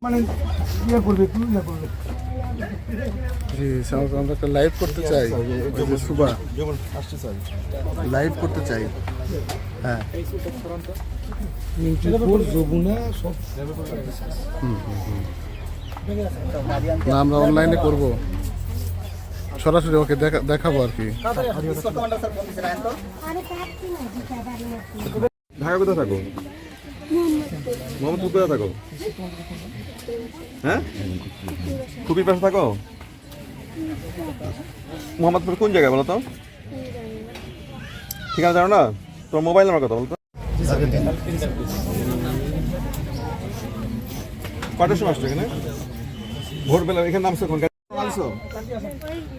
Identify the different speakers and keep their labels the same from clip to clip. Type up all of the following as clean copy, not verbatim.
Speaker 1: মানে ইয়ে করবে একটু ইয়ে করবে।
Speaker 2: জি আমরা একটা লাইভ করতে চাই, সুবা লাইভ করতে চাই। হ্যাঁ
Speaker 1: যমুনা সব
Speaker 2: না, আমরা অনলাইনে করব, সরাসরি ওকে দেখাবো আর কি।
Speaker 3: ঢাকা কোথায় থাকো? মোহাম্মদপুর কোথায় থাকো? হ্যাঁ, খুবই পাশে থাকো। মোহাম্মদপুর কোন জায়গায় বলো তো? ঠিকানা জানো না? তোমার মোবাইল নাম্বার কথা বলো তো। কটার সময় আসছো এখানে? ভোরবেলা এখানে নামছো কোন গাড়ি?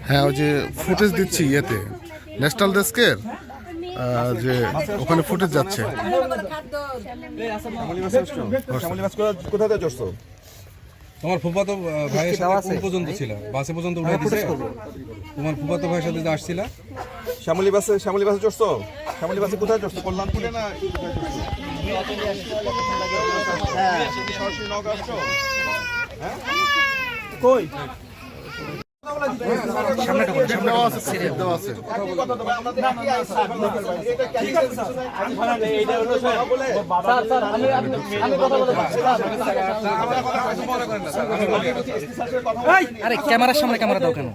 Speaker 2: হ্যাঁ, ওই যে ফুটেজ দিচ্ছি ইয়েতে ন্যাশনাল ডেস্কের, যে ওখানে ফুটেজ যাচ্ছে।
Speaker 3: শ্যামলী বাসে আসছো? শ্যামলী বাস কোথায় থেকে চড়ছো?
Speaker 4: তোমার ফুফাতো ভাইয়ের সাথে কোন পর্যন্ত ছিল? বাসে পর্যন্ত উঠে দিছে? তোমার ফুফাতো ভাইয়ের সাথে যে আসছিলা?
Speaker 3: শ্যামলী বাসে চড়ছো? শ্যামলী বাসে কোথায় চড়ছো? কল্যাণপুরে না সরাসরি নওগাঁ আসছো? কই
Speaker 5: আরে ক্যামেরার সামনে ক্যামেরা দাও কেন?